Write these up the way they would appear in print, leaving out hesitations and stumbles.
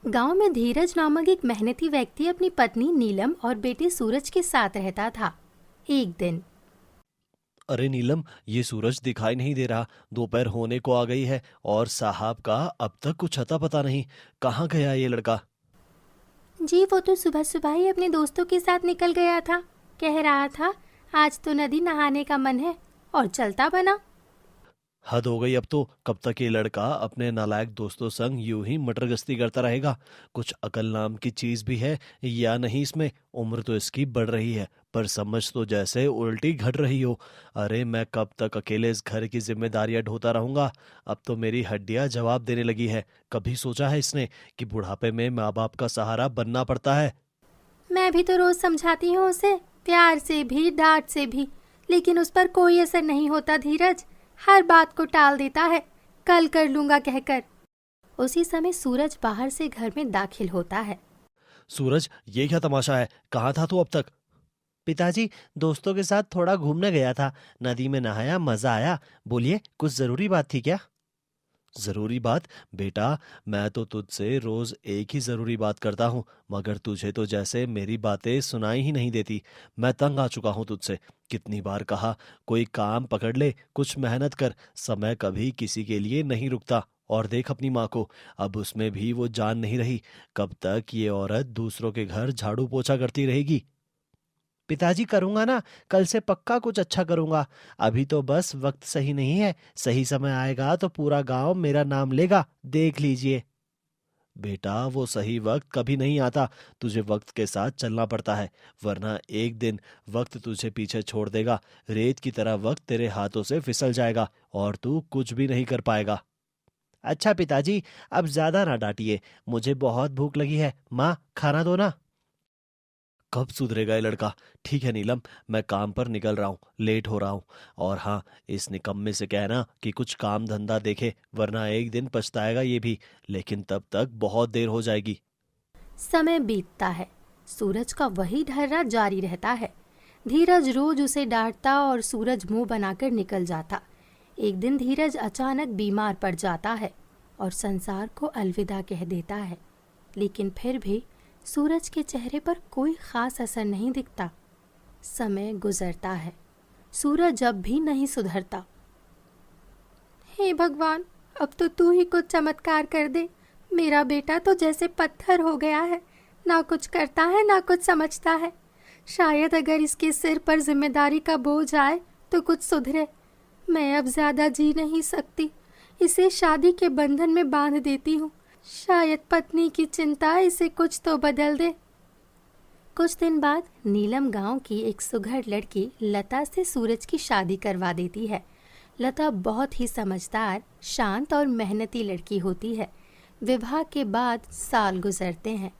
गांव में धीरज नामक एक मेहनती व्यक्ति अपनी पत्नी नीलम और बेटे सूरज के साथ रहता था। एक दिन अरे नीलम, ये सूरज दिखाई नहीं दे रहा। दोपहर होने को आ गई है और साहब का अब तक कुछ अता पता नहीं। कहाँ गया ये लड़का? जी वो तो सुबह सुबह ही अपने दोस्तों के साथ निकल गया था। कह रहा था आज तो नदी नहाने का मन है और चलता बना। हद हो गई अब तो। कब तक ये लड़का अपने नालायक दोस्तों संग यूं ही मटरगश्ती करता रहेगा? कुछ अकल नाम की चीज भी है या नहीं इसमें? उम्र तो इसकी बढ़ रही है पर समझ तो जैसे उल्टी घट रही हो। अरे मैं कब तक अकेले इस घर की जिम्मेदारियां ढोता रहूंगा? अब तो मेरी हड्डियां जवाब देने लगी है। कभी सोचा है इसने कि बुढ़ापे में माँ बाप का सहारा बनना पड़ता है? मैं भी तो रोज समझाती हूँ उसे, प्यार से भी डांट से भी, लेकिन उस पर कोई असर नहीं होता। धीरज हर बात को टाल देता है, कल कर लूंगा कहकर। उसी समय सूरज बाहर से घर में दाखिल होता है। सूरज, ये क्या तमाशा है? कहाँ था तू अब तक? पिताजी, दोस्तों के साथ थोड़ा घूमने गया था। नदी में नहाया, मजा आया। बोलिए, कुछ जरूरी बात थी क्या? जरूरी बात? बेटा, मैं तो तुझसे रोज एक ही जरूरी बात करता हूँ, मगर तुझे तो जैसे मेरी बातें सुनाई ही नहीं देती। मैं तंग आ चुका हूँ तुझसे। कितनी बार कहा, कोई काम पकड़ ले, कुछ मेहनत कर। समय कभी किसी के लिए नहीं रुकता। और देख अपनी माँ को, अब उसमें भी वो जान नहीं रही। कब तक ये औरत दूसरों के घर झाड़ू पोछा करती रहेगी? पिताजी, करूंगा ना, कल से पक्का कुछ अच्छा करूंगा। अभी तो बस वक्त सही नहीं है। सही समय आएगा तो पूरा गांव मेरा नाम लेगा, देख लीजिए। बेटा, वो सही वक्त कभी नहीं आता। तुझे वक्त के साथ चलना पड़ता है, वरना एक दिन वक्त तुझे पीछे छोड़ देगा। रेत की तरह वक्त तेरे हाथों से फिसल जाएगा और तू कुछ भी नहीं कर पाएगा। अच्छा पिताजी, अब ज्यादा ना डांटिए। मुझे बहुत भूख लगी है। माँ, खाना दो ना। कब सुधरेगा ये लड़का? ठीक है नीलम, मैं काम पर निकल रहा हूँ, लेट हो रहा हूँ। और हाँ, इस निकम्मे से कहना कि कुछ काम धंधा देखे, वरना एक दिन पछताएगा ये भी। लेकिन तब तक बहुत देर हो जाएगी। समय बीतता है, सूरज का वही ढर्रा जारी रहता है। धीरज रोज उसे डांटता और सूरज मुंह बनाकर निकल जाता। एक दिन धीरज अचानक बीमार पड़ जाता है और संसार को अलविदा कह देता है। लेकिन फिर भी सूरज के चेहरे पर कोई खास असर नहीं दिखता। समय गुजरता है, सूरज अब भी नहीं सुधरता। हे भगवान, अब तो तू ही कुछ चमत्कार कर दे। मेरा बेटा तो जैसे पत्थर हो गया है, ना कुछ करता है ना कुछ समझता है। शायद अगर इसके सिर पर जिम्मेदारी का बोझ आए तो कुछ सुधरे। मैं अब ज्यादा जी नहीं सकती, इसे शादी के बंधन में बांध देती हूँ। शायद पत्नी की चिंता इसे कुछ तो बदल दे। कुछ दिन बाद नीलम गांव की एक सुघड़ लड़की लता से सूरज की शादी करवा देती है। लता बहुत ही समझदार, शांत और मेहनती लड़की होती है। विवाह के बाद साल गुजरते हैं,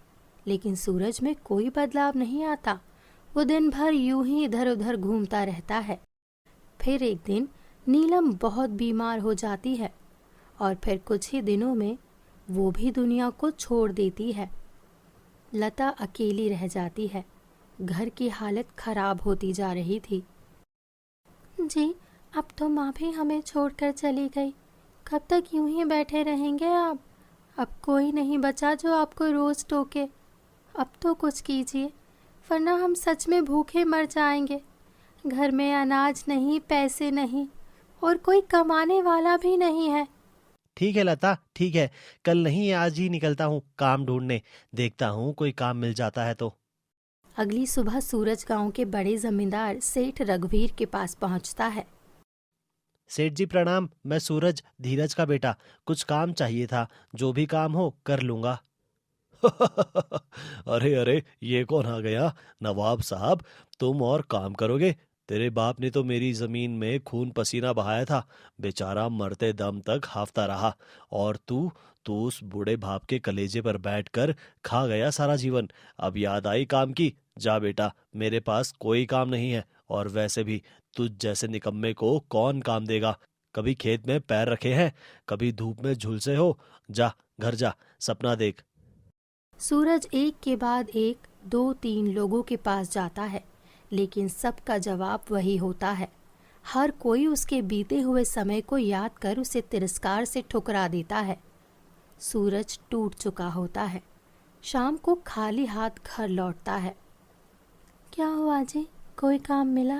लेकिन सूरज में कोई बदलाव नहीं आता। वो दिन भर यूं ही इधर उधर घूमता रहता है। फिर एक दिन नीलम बहुत बीमार हो जाती है और फिर कुछ ही दिनों में वो भी दुनिया को छोड़ देती है। लता अकेली रह जाती है। घर की हालत खराब होती जा रही थी। जी, अब तो माँ भी हमें छोड़कर चली गई। कब तक यूं ही बैठे रहेंगे आप? अब कोई नहीं बचा जो आपको रोज टोके। अब तो कुछ कीजिए, वरना हम सच में भूखे मर जाएंगे। घर में अनाज नहीं, पैसे नहीं, और कोई कमाने वाला भी नहीं है। ठीक है लता, ठीक है। कल नहीं, आज ही निकलता हूँ काम ढूंढने। देखता हूँ कोई काम मिल जाता है तो। अगली सुबह सूरज गांव के बड़े जमींदार सेठ रघुवीर के पास पहुंचता है। सेठ जी प्रणाम, मैं सूरज, धीरज का बेटा। कुछ काम चाहिए था, जो भी काम हो कर लूंगा। अरे अरे, ये कौन आ गया? नवाब साहब, तुम और काम करोगे? तेरे बाप ने तो मेरी जमीन में खून पसीना बहाया था। बेचारा मरते दम तक हाफता रहा। और तू उस बूढ़े बाप के कलेजे पर बैठकर खा गया सारा जीवन। अब याद आई काम की? जा बेटा, मेरे पास कोई काम नहीं है। और वैसे भी तुझ जैसे निकम्मे को कौन काम देगा? कभी खेत में पैर रखे हैं? कभी धूप में झुलसे हो? जा, घर जा, सपना देख। सूरज एक के बाद एक 2-3 लोगों के पास जाता है, लेकिन सबका जवाब वही होता है। हर कोई उसके बीते हुए समय को याद कर उसे तिरस्कार से ठुकरा देता है। सूरज टूट चुका होता है, शाम को खाली हाथ घर लौटता है। क्या हुआ जी, कोई काम मिला?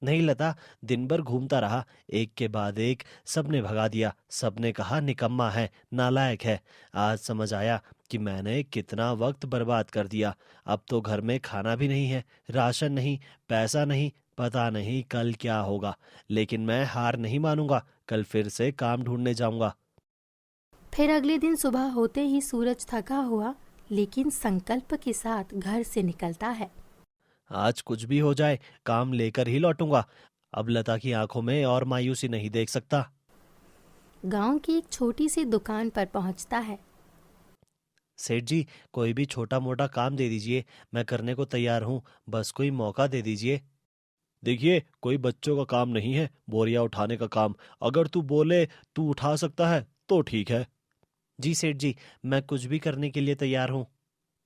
नहीं लता, दिन भर घूमता रहा, एक के बाद एक सबने भगा दिया। सबने कहा निकम्मा है, नालायक है। आज समझ आया कि मैंने कितना वक्त बर्बाद कर दिया। अब तो घर में खाना भी नहीं है, राशन नहीं, पैसा नहीं, पता नहीं कल क्या होगा। लेकिन मैं हार नहीं मानूंगा, कल फिर से काम ढूंढने जाऊंगा। फिर अगले दिन सुबह होते ही सूरज थका हुआ लेकिन संकल्प के साथ घर से निकलता है। आज कुछ भी हो जाए, काम लेकर ही लौटूंगा। अब लता की आंखों में और मायूसी नहीं देख सकता। गांव की एक छोटी सी दुकान पर पहुंचता है। सेठ जी, कोई भी छोटा मोटा काम दे दीजिए, मैं करने को तैयार हूँ, बस कोई मौका दे दीजिए। देखिए, कोई बच्चों का काम नहीं है, बोरिया उठाने का काम। अगर तू बोले तू उठा सकता है तो ठीक है। जी सेठ जी, मैं कुछ भी करने के लिए तैयार हूँ।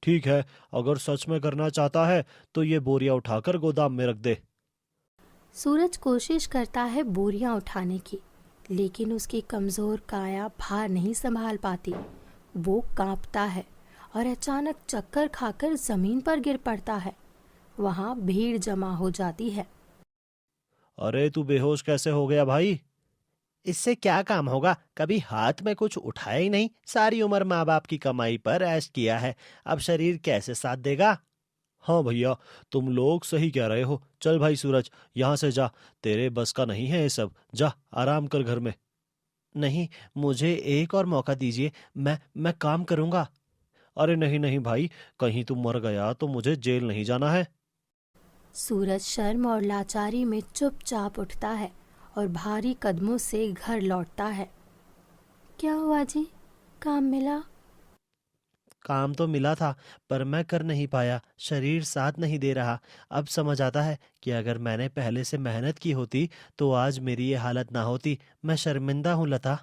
ठीक है, अगर सच में करना चाहता है तो ये बोरिया उठाकर गोदाम में रख दे। सूरज कोशिश करता है बोरियां उठाने की, लेकिन उसकी कमजोर काया भार नहीं संभाल पाती। वो कांपता है और अचानक चक्कर खाकर जमीन पर गिर पड़ता है। वहां भीड़ जमा हो जाती है। अरे तू बेहोश कैसे हो गया भाई? इससे क्या काम होगा, कभी हाथ में कुछ उठाया ही नहीं, सारी उम्र माँ बाप की कमाई पर ऐश किया है, अब शरीर कैसे साथ देगा? हाँ भैया, तुम लोग सही कह रहे हो। चल भाई सूरज, यहाँ से जा, तेरे बस का नहीं है ये सब। जा आराम कर घर में। नहीं, मुझे एक और मौका दीजिए, मैं काम करूंगा। अरे नहीं नहीं भाई, कहीं तुम मर गया तो मुझे जेल नहीं जाना है। सूरज शर्म और लाचारी में चुपचाप उठता है और भारी कदमों से घर लौटता है। क्या हुआ जी, काम मिला? काम तो मिला था, पर मैं कर नहीं पाया, शरीर साथ नहीं दे रहा। अब समझ आता है कि अगर मैंने पहले से मेहनत की होती तो आज मेरी ये हालत ना होती। मैं शर्मिंदा हूँ लता।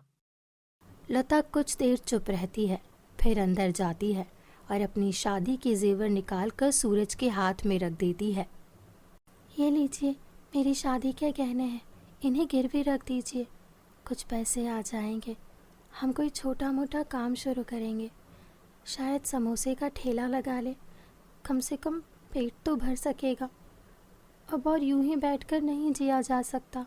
लता कुछ देर चुप रहती है, फिर अंदर जाती है और अपनी शादी के जेवर निकालकर सूरज के हाथ में रख देती है। ये लीजिए, मेरी शादी के गहने हैं, इन्हें गिरवी रख दीजिए। कुछ पैसे आ जाएंगे, हम कोई छोटा मोटा काम शुरू करेंगे। शायद समोसे का ठेला लगा ले, कम से कम पेट तो भर सकेगा। अब और यूं ही बैठकर नहीं जिया जा सकता।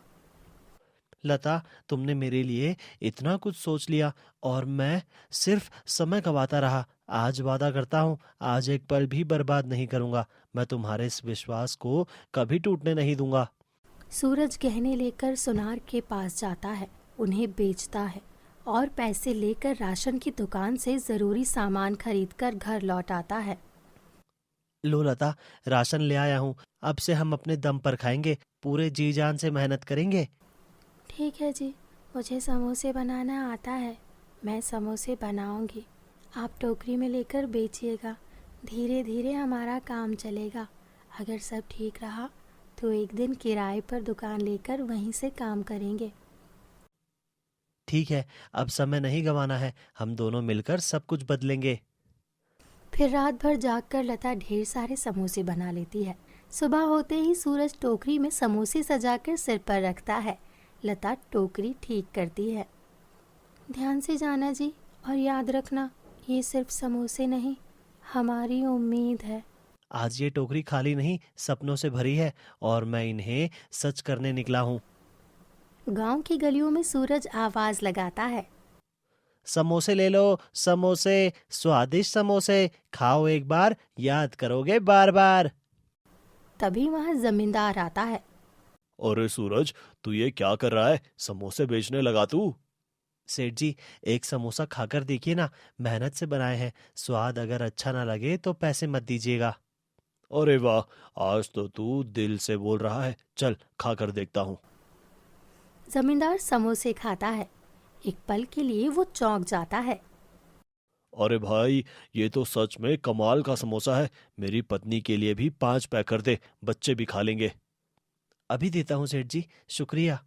लता, तुमने मेरे लिए इतना कुछ सोच लिया और मैं सिर्फ समय गवाता रहा। आज वादा करता हूँ, आज एक पल भी बर्बाद नहीं करूंगा। मैं तुम्हारे इस विश्वास को कभी टूटने नहीं दूंगा। सूरज गहने लेकर सुनार के पास जाता है, उन्हें बेचता है और पैसे लेकर राशन की दुकान से ज़रूरी सामान खरीदकर घर लौट आता है। लो लता, राशन ले आया हूँ, अब से हम अपने दम पर खाएंगे, पूरे जी जान से मेहनत करेंगे। ठीक है जी, मुझे समोसे बनाना आता है, मैं समोसे बनाऊंगी। आप टोकरी में लेकर बेचिएगा, धीरे धीरे हमारा काम चलेगा। अगर सब ठीक रहा तो एक दिन किराए पर दुकान लेकर वहीं से काम करेंगे। ठीक है, अब समय नहीं गंवाना है, हम दोनों मिलकर सब कुछ बदलेंगे। फिर रात भर जागकर लता ढेर सारे समोसे बना लेती है। सुबह होते ही सूरज टोकरी में समोसे सजाकर सिर पर रखता है। लता टोकरी ठीक करती है। ध्यान से जाना जी, और याद रखना, ये सिर्फ समोसे नहीं, हमारी उम्मीद है। आज ये टोकरी खाली नहीं, सपनों से भरी है और मैं इन्हें सच करने निकला हूँ। गांव की गलियों में सूरज आवाज लगाता है। समोसे ले लो, समोसे, स्वादिष्ट समोसे, खाओ एक बार, याद करोगे बार बार। तभी वहां जमींदार आता है। अरे सूरज, तू ये क्या कर रहा है? समोसे बेचने लगा तू? सेठ जी, एक समोसा खाकर देखिए ना, मेहनत से बनाए हैं, स्वाद अगर अच्छा ना लगे तो पैसे मत दीजिएगा। अरे वाह, आज तो तू दिल से बोल रहा है, चल खाकर देखता हूँ। जमींदार समोसे खाता है। एक पल के लिए वो चौंक जाता है। अरे भाई, ये तो सच में कमाल का समोसा है। मेरी पत्नी के लिए भी 5 पैक कर दे, बच्चे भी खा लेंगे। अभी देता हूँ सेठ जी, शुक्रिया।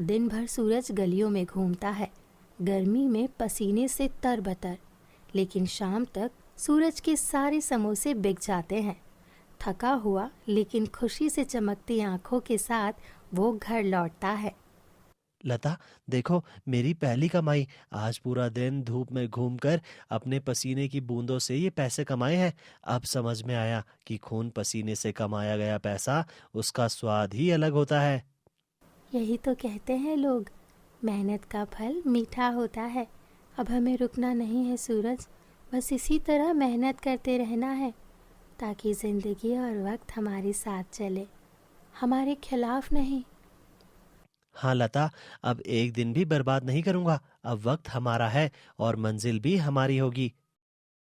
दिन भर सूरज गलियों में घूमता है, गर्मी में पसीने से तरबतर। लेकिन शाम तक सूरज के सारे समोसे बिक जाते हैं। थका हुआ लेकिन खुशी से चमकती आंखों के साथ वो घर लौटता है। लता, देखो मेरी पहली कमाई। आज पूरा दिन धूप में घूमकर अपने पसीने की बूंदों से ये पैसे कमाए हैं। अब समझ में आया कि खून पसीने से कमाया गया पैसा, उसका स्वाद ही अलग होता है। यही तो कहते हैं लोग, मेहनत का फल मीठा होता है। अब हमें रुकना नहीं है सूरज, बस इसी तरह मेहनत करते रहना है ताकि ज़िंदगी और वक्त हमारे साथ चले, हमारे खिलाफ नहीं। हाँ लता, अब एक दिन भी बर्बाद नहीं करूंगा। अब वक्त हमारा है और मंजिल भी हमारी होगी।